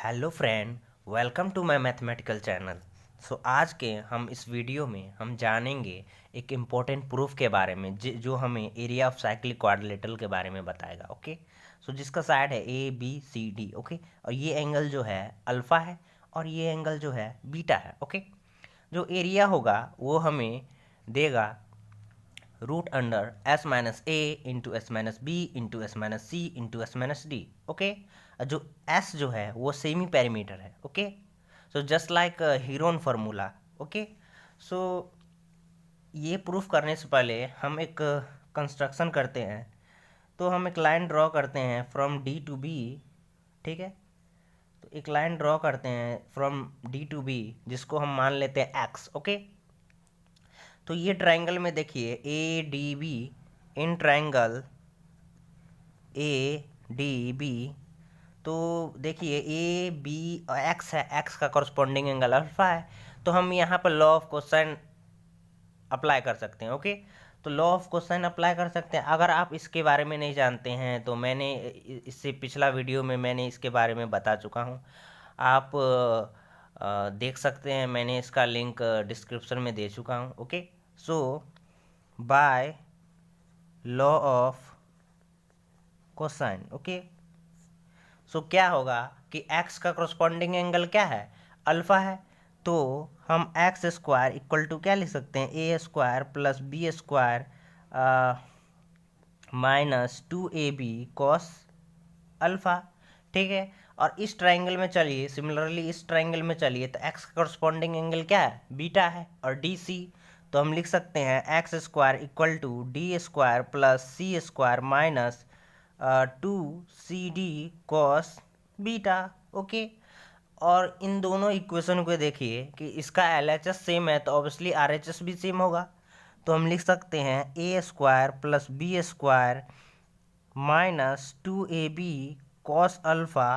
Hello friend, welcome to my mathematical channel. आज के हम इस वीडियो में हम जानेंगे एक इम्पोर्टेंट प्रूफ के बारे में जो हमें एरिया ऑफ साइक्लिक क्वाड्रिलेटरल के बारे में बताएगा। ओके, जिसका साइड है A B C D. Okay, और ये एंगल जो है अल्फ़ा है और ये एंगल जो है बीटा है। ओके, जो एरिया होगा वो हमें देगा रूट अंडर एस माइनस ए into S minus B into S minus सी into S minus D. Okay, जो एस जो है वो सेमी पैरामीटर है। Okay, just like Heron formula. Okay, so ये प्रूफ करने से पहले हम एक कंस्ट्रक्शन करते हैं। तो हम एक लाइन ड्रॉ करते हैं फ्रॉम डी टू बी। ठीक है, तो एक लाइन ड्रॉ करते हैं फ्रॉम डी टू बी जिसको हम मान लेते हैं एक्स। ओके, तो ये ट्रायंगल में देखिए A D B, in triangle A D B, तो देखिए ए बी एक्स है, एक्स का कॉरस्पॉन्डिंग एंगल अल्फा है। तो हम यहाँ पर लॉ ऑफ कोसाइन अप्लाई कर सकते हैं। ओके, तो लॉ ऑफ कोसाइन अप्लाई कर सकते हैं। अगर आप इसके बारे में नहीं जानते हैं तो मैंने इससे पिछला वीडियो में मैंने इसके बारे में बता चुका हूँ, आप देख सकते हैं। मैंने इसका लिंक डिस्क्रिप्शन में दे चुका हूँ। Okay, by law of cosine. Okay, क्या होगा कि x का कॉरस्पॉन्डिंग एंगल क्या है, अल्फा है। तो हम एक्स स्क्वायर इक्वल टू क्या लिख सकते हैं, A square plus B square minus 2ab cos alpha. ठीक है, और इस ट्राइंगल में चलिए, सिमिलरली इस ट्राइंगल में चलिए, तो x का कॉरस्पॉन्डिंग एंगल क्या है, बीटा है और DC। तो हम लिख सकते हैं X square equal to D square plus C square minus 2CD cos beta. Okay, और इन दोनों इक्वेशन को देखिए कि इसका LHS सेम है तो ऑब्वियसली RHS भी सेम होगा। तो हम लिख सकते हैं A square plus B square minus 2ab cos alpha,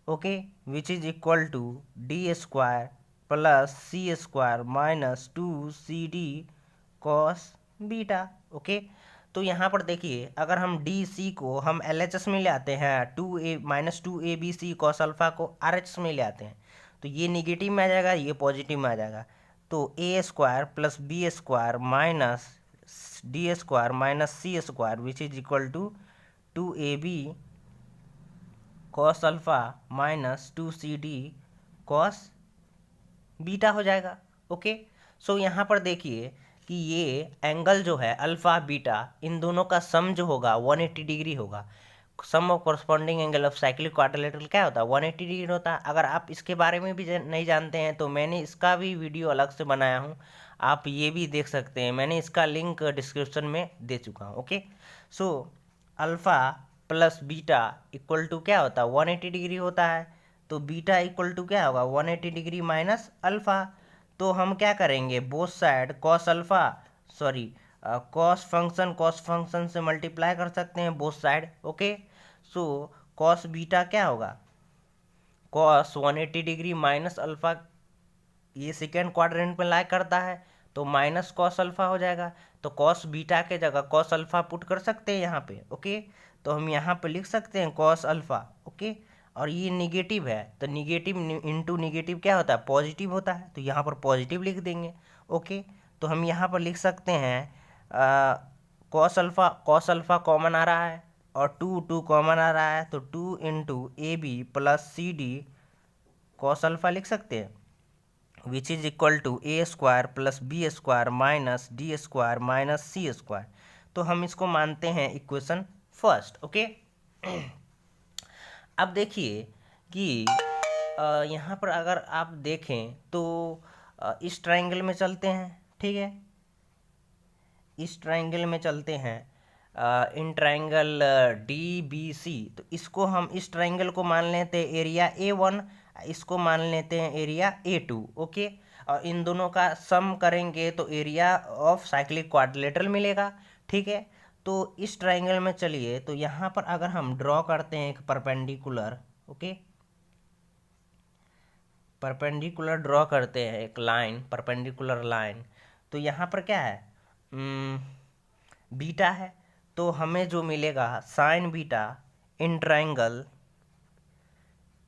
okay, which is equal to D square plus C square minus 2CD cos beta. Okay, तो यहाँ पर देखिए अगर हम डी सी को हम LHS में ले आते हैं, 2a minus 2abc cos alpha को RHS में ले आते हैं, तो ये निगेटिव में आ जाएगा, ये पॉजिटिव में आ जाएगा। तो A square plus B square minus D square minus C square which is equal to 2ab cos alpha minus 2CD cos beta हो जाएगा। ओके, यहाँ पर देखिए कि ये एंगल जो है अल्फा बीटा, इन दोनों का सम जो होगा 180 डिग्री होगा। Sum of corresponding angle of cyclic quadrilateral क्या होता है, 180 डिग्री होता है। अगर आप इसके बारे में भी नहीं जानते हैं तो मैंने इसका भी वीडियो अलग से बनाया हूँ, आप ये भी देख सकते हैं, मैंने इसका लिंक डिस्क्रिप्शन में दे चुका हूँ। Okay, alpha plus beta equal to क्या होता है, 180 डिग्री होता है। तो बीटा इक्वल टू क्या होगा, 180 डिग्री माइनस अल्फ़ा। तो हम क्या करेंगे, both side cos alpha sorry cos function से मल्टीप्लाई कर सकते हैं both side. Okay, cos beta क्या होगा, कॉस 180 डिग्री माइनस अल्फ़ा, ये सेकेंड क्वाड्रेंट में लाई करता है तो माइनस कॉस अल्फ़ा हो जाएगा। तो कॉस बीटा के जगह कॉस अल्फ़ा पुट कर सकते हैं यहाँ पे। ओके, तो हम यहाँ पे लिख सकते हैं कॉस अल्फ़ा। ओके, और ये निगेटिव है तो निगेटिव इंटू निगेटिव क्या होता है, पॉजिटिव होता है, तो यहाँ पर पॉजिटिव लिख देंगे। ओके, तो हम यहाँ पर लिख सकते हैं कॉस अल्फ़ा कॉमन आ रहा है और 2 कॉमन आ रहा है, तो 2 into AB plus CD cos alpha लिख सकते हैं which is equal to A square plus B square minus D square minus C square. तो हम इसको मानते हैं इक्वेशन फर्स्ट। ओके, अब देखिए कि यहाँ पर अगर आप देखें तो इस ट्रायंगल में चलते हैं। ठीक है, इस ट्रायंगल में चलते हैं, इन ट्रायंगल DBC। तो इसको हम इस ट्रायंगल को मान लेते हैं एरिया A1, इसको मान लेते हैं एरिया A2। ओके, और इन दोनों का सम करेंगे तो एरिया ऑफ साइक्लिक क्वाड्रिलेटरल मिलेगा। ठीक है, तो इस ट्रायंगल में चलिए, तो यहाँ पर अगर हम ड्रॉ करते हैं एक परपेंडिकुलर, ओके, परपेंडिकुलर ड्रॉ करते हैं एक लाइन, परपेंडिकुलर लाइन, तो यहाँ पर क्या है, बीटा है। तो हमें जो मिलेगा sine beta in triangle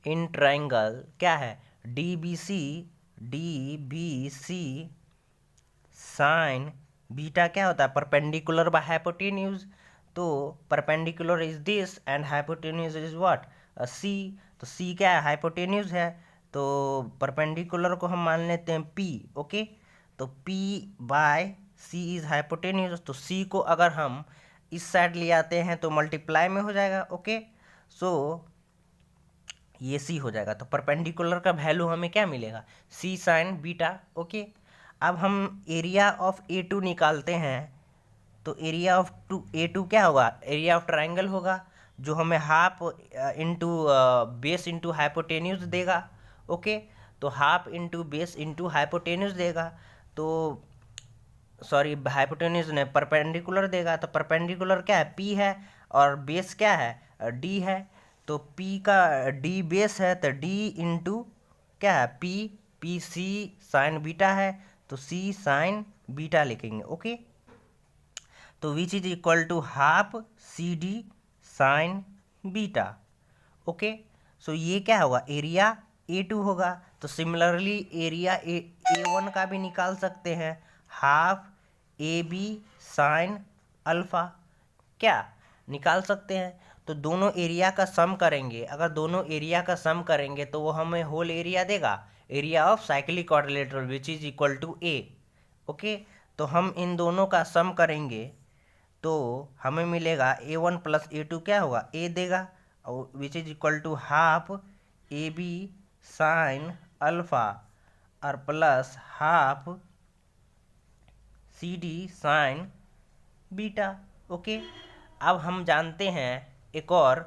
in triangle क्या है, D B C sine beta क्या होता है, परपेंडिकुलर बाय हाइपोटेन्यूज। तो perpendicular is this and hypotenuse is what, C. तो सी क्या है, हाइपोटेन्यूज है, तो परपेंडिकुलर को हम मान लेते हैं पी। ओके, तो P by C is hypotenuse. तो सी को अगर हम इस साइड ले आते हैं तो मल्टीप्लाई में हो जाएगा। ओके, सो ये सी हो जाएगा। तो परपेंडिकुलर का वैल्यू हमें क्या मिलेगा, सी साइन बीटा। ओके, अब हम एरिया ऑफ ए टू निकालते हैं। तो एरिया ऑफ ए टू क्या होगा, एरिया ऑफ ट्राइंगल होगा, जो हमें half into base into hypotenuse देगा। ओके, तो half into base into hypotenuse देगा। तो सॉरी, हाइपोटेन्यूज ने परपेंडिकुलर देगा। तो परपेंडिकुलर क्या है, पी है, और बेस क्या है, डी है। तो पी का डी बेस है, तो डी इंटू क्या है, P. P C sine beta है, तो सी साइन बीटा लिखेंगे। ओके, तो which is equal to half C D sine beta. Okay, so ये क्या होगा, एरिया ए टू होगा। तो सिमिलरली एरिया ए वन का भी निकाल सकते हैं, half A B sine alpha, क्या निकाल सकते हैं। तो दोनों एरिया का सम करेंगे, अगर दोनों एरिया का सम करेंगे तो वो हमें होल एरिया देगा, area of cyclic quadrilateral which is equal to A. Okay, तो हम इन दोनों का सम करेंगे तो हमें मिलेगा A one plus A two क्या होगा, ए देगा, और which is equal to half A B sine alpha और plus half C D sine beta. Okay, अब हम जानते हैं एक और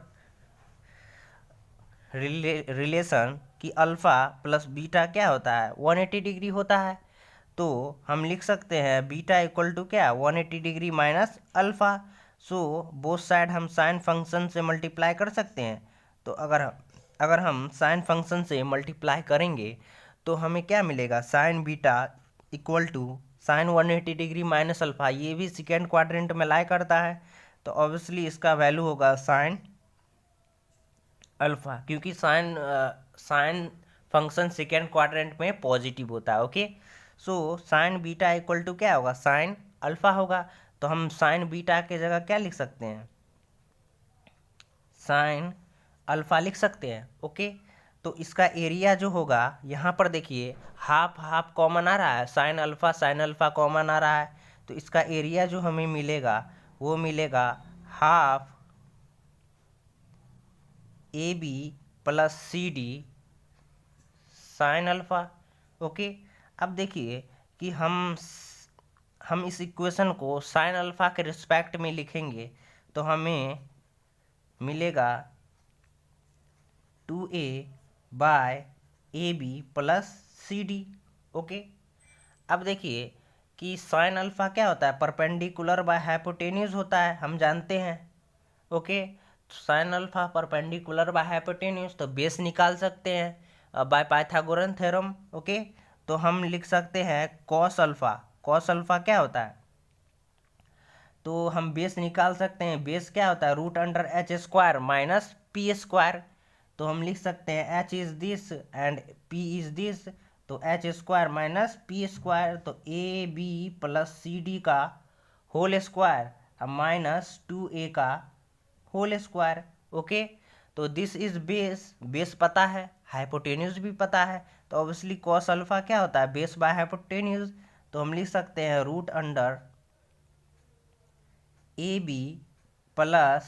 रिलेशन कि अल्फ़ा प्लस बीटा क्या होता है, 180 डिग्री होता है। तो हम लिख सकते हैं बीटा इक्वल टू क्या, 180 degree minus alpha. So both side हम साइन फंक्शन से मल्टीप्लाई कर सकते हैं। तो अगर हम साइन फंक्शन से मल्टीप्लाई करेंगे तो हमें क्या मिलेगा, sine beta equal to sine 180 degree minus alpha. ये भी सेकेंड क्वाड्रेंट में लाई करता है, तो ऑब्वियसली इसका वैल्यू होगा साइन अल्फ़ा, क्योंकि साइन फंक्शन सेकेंड क्वाड्रेंट में पॉजिटिव होता है। Okay, so sine beta equal to क्या होगा, साइन अल्फ़ा होगा। तो हम साइन बीटा के जगह क्या लिख सकते हैं, साइन अल्फ़ा लिख सकते हैं। ओके, तो इसका एरिया जो होगा, यहाँ पर देखिए हाफ हाफ कॉमन आ रहा है, साइन अल्फ़ा कॉमन आ रहा है। तो इसका एरिया जो हमें मिलेगा वो मिलेगा half A B plus C D sine alpha. Okay, अब देखिए कि हम इस इक्वेशन को साइन अल्फ़ा के रिस्पेक्ट में लिखेंगे तो हमें मिलेगा 2a by A B plus C D. Okay, अब देखिए कि साइन अल्फ़ा क्या होता है, परपेंडिकुलर बाय हाइपोटेन्यूज होता है, हम जानते हैं। Okay, sine alpha perpendicular by hypotenuse, तो बेस निकाल सकते हैं बाय पाइथागोरन थ्योरम। ओके, तो हम लिख सकते हैं कॉस अल्फ़ा। कॉस अल्फ़ा क्या होता है, तो हम बेस निकाल सकते हैं, बेस क्या होता है, root under H square minus P square. तो हम लिख सकते हैं H is this and P is this, तो H square minus P square. तो A B plus C D का होल स्क्वायर माइनस 2a का होल स्क्वायर। ओके, तो दिस इज बेस, बेस पता है, हाइपोटेन्यूज भी पता है, तो ऑब्वियसली कॉस अल्फ़ा क्या होता है, बेस बाय हाइपोटेन्यूज। तो हम लिख सकते हैं root under A B plus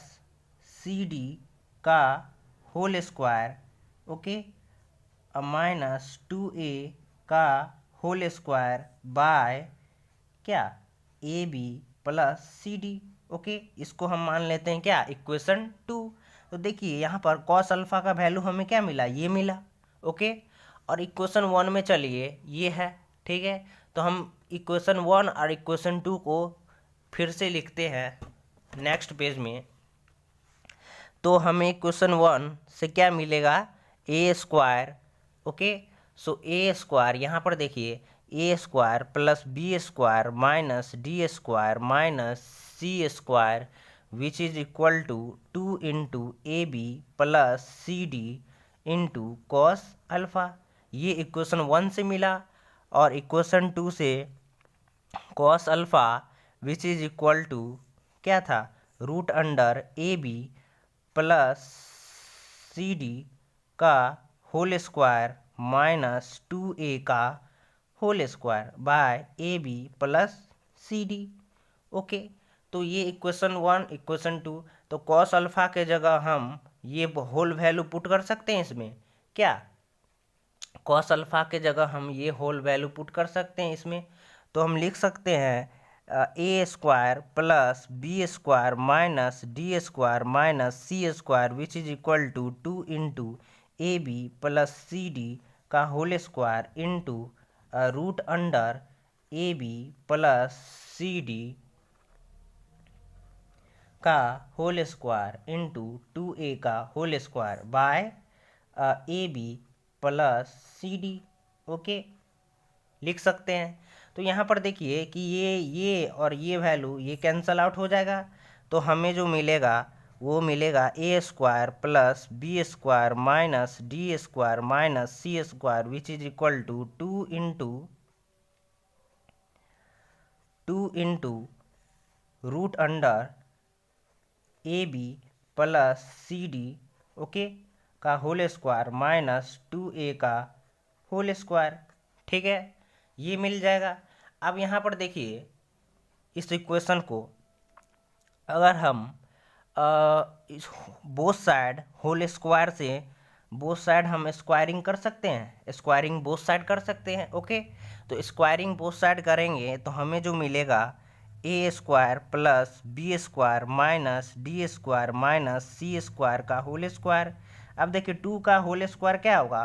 C D का whole square. Okay, minus 2a का होल स्क्वायर बाय क्या, A B plus C D. Okay, इसको हम मान लेते हैं क्या, इक्वेशन 2। तो देखिए यहाँ पर कॉस अल्फ़ा का वैल्यू हमें क्या मिला, ये मिला। ओके, और इक्वेशन 1 में चलिए ये है, ठीक है। तो हम इक्वेशन 1 और इक्वेशन 2 को फिर से लिखते हैं नेक्स्ट पेज में। तो हमें इक्वेशन 1 से क्या मिलेगा, A square. Okay, so A square यहाँ पर देखिए A square plus B square minus D square minus C square which is equal to 2 into A B plus C D into cos alpha. ये equation 1 से मिला, और equation 2 से cos alpha which is equal to क्या था, root under A B plus C D का whole square minus 2a का whole square by A B plus C D. Okay, तो ये इक्वेशन 1, इक्वेशन 2। तो कॉस अल्फ़ा के जगह हम ये होल वैल्यू पुट कर सकते हैं इसमें। क्या कॉस अल्फ़ा के जगह हम ये होल वैल्यू पुट कर सकते हैं इसमें। तो हम लिख सकते हैं A square plus B square minus D square minus C square which is equal to 2 into A B plus C D का whole square into root under A B plus C D का whole square into 2a का whole square by A B plus C D. Okay, लिख सकते हैं। तो यहाँ पर देखिए कि ये और ये वैल्यू ये कैंसल आउट हो जाएगा, तो हमें जो मिलेगा वो मिलेगा A square plus B square minus D square minus C square which is equal to 2 into root under A B plus C D okay का होल स्क्वायर माइनस 2a का होल स्क्वायर। ठीक है, ये मिल जाएगा। अब यहाँ पर देखिए इस इक्वेशन को अगर हम बोथ साइड होल स्क्वायर से बोथ साइड हम स्क्वायरिंग कर सकते हैं, स्क्वायरिंग बोथ साइड कर सकते हैं। ओके, तो स्क्वायरिंग बोथ साइड करेंगे तो हमें जो मिलेगा A square plus B square minus D square minus C square का होल स्क्वायर। अब देखिए 2 का होल स्क्वायर क्या होगा,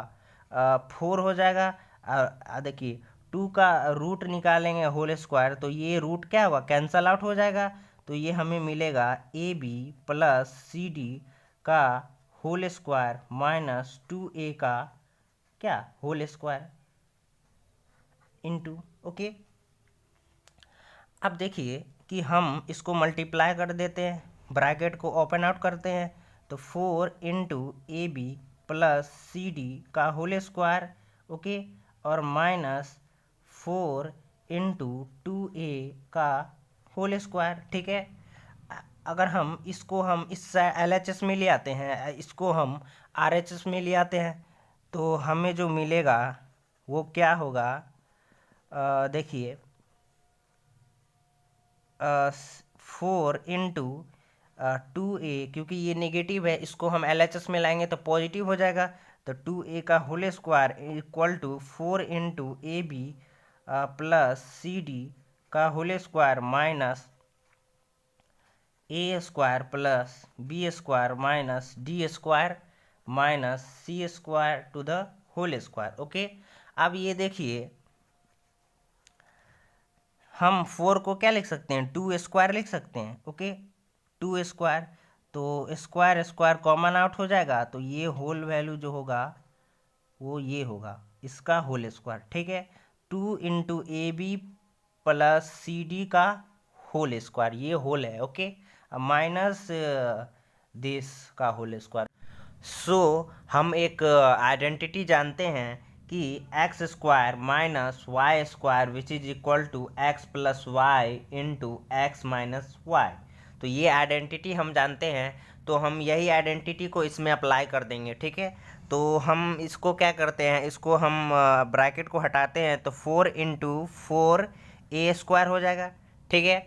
4 हो जाएगा। देखिए 2 का रूट निकालेंगे होल स्क्वायर तो ये रूट क्या होगा, कैंसल आउट हो जाएगा। तो ये हमें मिलेगा A B plus C D का होल स्क्वायर माइनस 2a का क्या होल स्क्वायर इंटू। ओके, अब देखिए कि हम इसको मल्टीप्लाई कर देते हैं, ब्रैकेट को ओपन आउट करते हैं, तो 4 into A B plus C D का होल स्क्वायर। ओके, और माइनस 4 इंटू 2a का होल स्क्वायर। ठीक है, अगर हम इसको हम इस LHS में ले आते हैं, इसको हम RHS में ले आते हैं, तो हमें जो मिलेगा वो क्या होगा, देखिए 4 इंटू 2a, क्योंकि ये नेगेटिव है, इसको हम LHS में लाएंगे तो पॉजिटिव हो जाएगा। तो 2a का whole square equal to 4 into A B plus C D का whole square minus A square plus B square minus D square minus C square to the whole square. Okay, अब ये देखिए हम 4 को क्या लिख सकते हैं, 2 स्क्वायर लिख सकते हैं। ओके, 2 स्क्वायर, तो स्क्वायर स्क्वायर कॉमन आउट हो जाएगा, तो ये होल वैल्यू जो होगा वो ये होगा इसका होल स्क्वायर। ठीक है, 2 into A B plus C D का होल स्क्वायर, ये होल है। ओके, माइनस दिस का होल स्क्वायर। सो हम एक आइडेंटिटी जानते हैं कि X square minus Y square which is equal to X plus Y into X minus Y. तो ये आइडेंटिटी हम जानते हैं, तो हम यही आइडेंटिटी को इसमें अप्लाई कर देंगे। ठीक है, तो हम इसको क्या करते हैं, इसको हम ब्रैकेट को हटाते हैं, तो 4 इंटू 4 ए स्क्वायर हो जाएगा। ठीक है,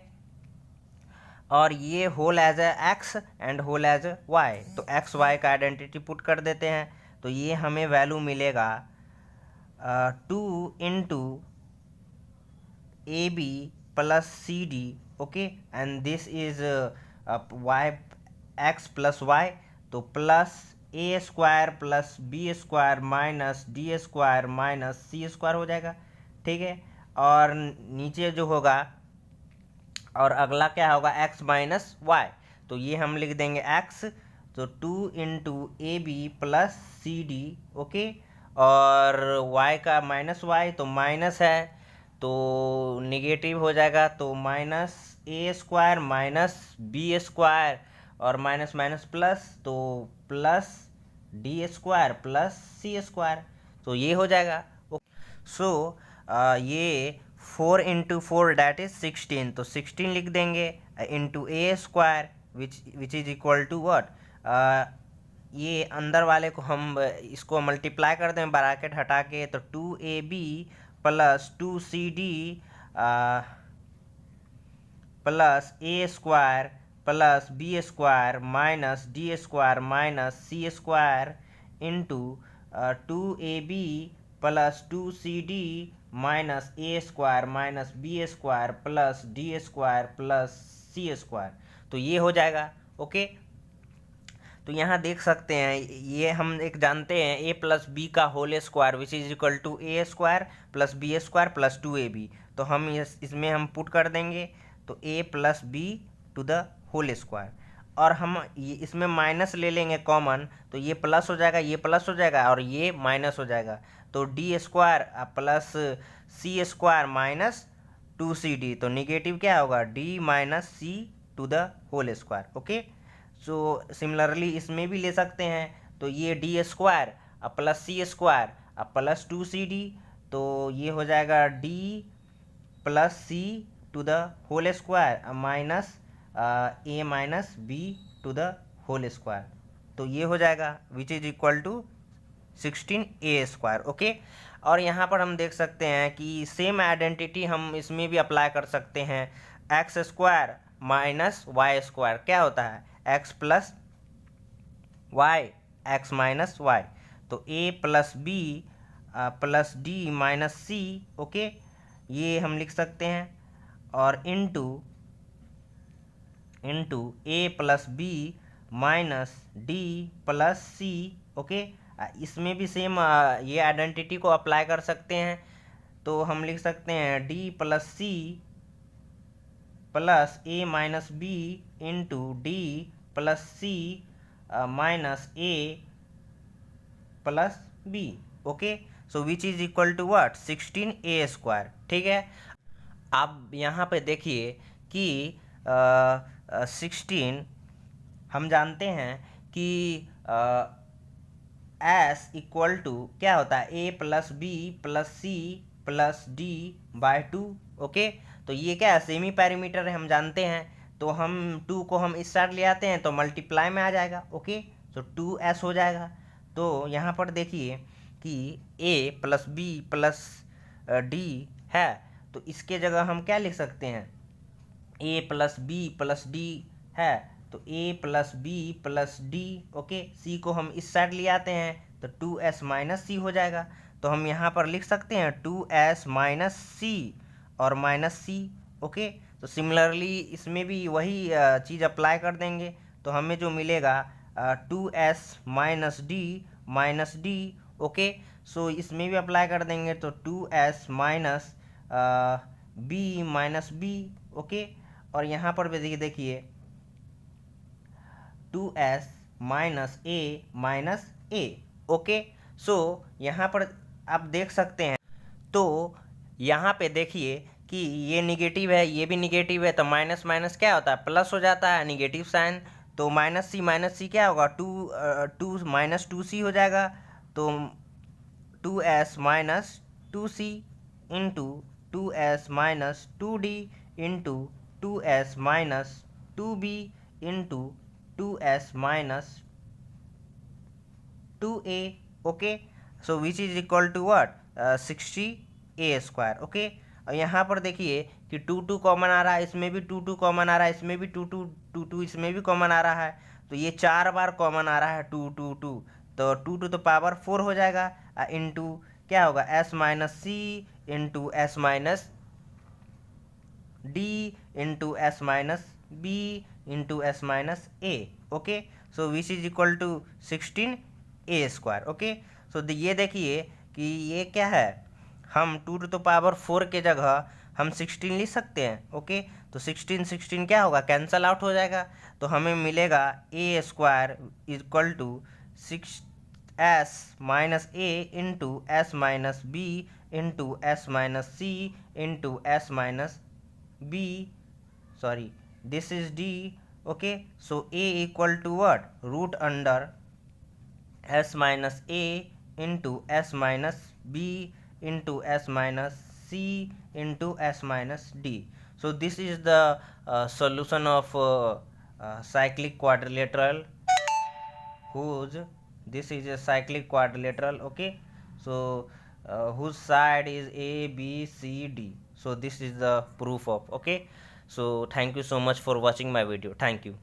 और ये whole as a X and whole as a Y, तो एक्स वाई का आइडेंटिटी पुट कर देते हैं, तो ये हमें वैल्यू मिलेगा 2 into A B plus C D. Okay, and this is Y X plus Y, तो plus A square plus B square minus D square minus C square हो जाएगा। ठीक है, और नीचे जो होगा और अगला क्या होगा x माइनस वाई, तो ये हम लिख देंगे x, तो 2 into A B plus C D. Okay, और y का माइनस वाई, तो माइनस है तो निगेटिव हो जाएगा, तो minus A square minus B square और माइनस माइनस प्लस, तो plus D square plus C square, तो ये हो जाएगा। सो ये 4 इंटू 4 डैट इज 16, तो 16 लिख देंगे into A square which is equal to what, ये अंदर वाले को हम इसको मल्टीप्लाई कर दें ब्रैकेट हटा के, तो 2ab plus 2cd plus A square plus B square minus D square minus C square into 2ab plus 2cd minus A square minus B square plus D square plus C square, तो ये हो जाएगा। Okay, तो यहाँ देख सकते हैं ये हम एक जानते हैं a प्लस बी का whole square which is equal to A square plus B square plus 2ab, तो हम इसमें हम पुट कर देंगे, तो a plus B to the whole square, और हम ये इसमें माइनस ले लेंगे कॉमन, तो ये प्लस हो जाएगा, ये प्लस हो जाएगा और ये माइनस हो जाएगा, तो D square plus C square minus 2cd, तो निगेटिव क्या होगा, d minus C to the whole square. Okay, so similarly इसमें भी ले सकते हैं, तो ये D square plus C square plus 2cd, तो ये हो जाएगा d plus C to the whole square minus A minus B to the whole square, तो ये हो जाएगा which is equal to 16a square. Okay, और यहाँ पर हम देख सकते हैं कि सेम आइडेंटिटी हम इसमें भी अप्लाई कर सकते हैं, X square minus Y square क्या होता है, X plus Y X minus Y, तो A plus B plus D minus C, okay, ये हम लिख सकते हैं, और into A plus B minus D plus C. Okay, इसमें भी सेम ये आइडेंटिटी को अप्लाई कर सकते हैं, तो हम लिख सकते हैं D plus C plus A minus B into D plus C minus A plus B. Okay, so which is equal to what, 16a square. ठीक है, आप यहाँ पे देखिए कि 16 हम जानते हैं कि एस इक्वल टू क्या होता है, A plus B plus C plus D by 2। Okay, तो ये क्या है, सेमी पैरामीटर है हम जानते हैं, तो हम 2 को हम इस साइड ले आते हैं तो मल्टीप्लाई में आ जाएगा। ओके, तो 2s हो जाएगा। तो यहाँ पर देखिए कि a plus B plus D है, तो इसके जगह हम क्या लिख सकते हैं, a plus B plus D है, तो a plus B plus D. Okay, c को हम इस साइड ले आते हैं तो 2s माइनस सी हो जाएगा, तो हम यहाँ पर लिख सकते हैं 2s माइनस सी और माइनस सी। ओके, तो सिमिलरली इसमें भी वही चीज़ अप्लाई कर देंगे, तो हमें जो मिलेगा 2s माइनस डी। ओके, सो इसमें भी अप्लाई कर देंगे, तो 2s minus B minus B. Okay, और यहाँ पर भी देखिए 2s माइनस ए। ओके, सो यहाँ पर आप देख सकते हैं, तो यहाँ पे देखिए कि ये निगेटिव है, ये भी निगेटिव है, तो माइनस माइनस क्या होता है, प्लस हो जाता है, निगेटिव साइन, तो माइनस सी क्या होगा, 2 माइनस 2c हो जाएगा, तो 2s minus 2c into 2s minus 2d into 2s minus 2b into 2s minus 2a। Okay, so which is equal to what, 60a square. Okay, और यहाँ पर देखिए कि 2 कॉमन आ रहा है, इसमें भी 2 कॉमन आ रहा है, इसमें भी 2 इसमें भी कॉमन आ रहा है, तो ये 4 बार कॉमन आ रहा है 2, तो 2 to पावर 4 हो जाएगा, इंटू क्या होगा, s minus C into S minus D into S minus B into S minus A. Okay, so which is equal to 16a square. Okay, so ये देखिए कि ये क्या है, हम 2 to पावर 4 के जगह हम 16 लिख सकते हैं। ओके, तो 16 क्या होगा, कैंसल आउट हो जाएगा, तो हमें मिलेगा a square equal to 6s minus A into S minus B into S minus C into S minus b, sorry this is d। Okay, so a equal to what, root under s minus a into s minus b into s minus c into s minus d. So this is the solution of cyclic quadrilateral whose this is a cyclic quadrilateral. Okay, so whose side is a b c d. So this is the proof of. Okay, so thank you so much for watching my video. Thank you.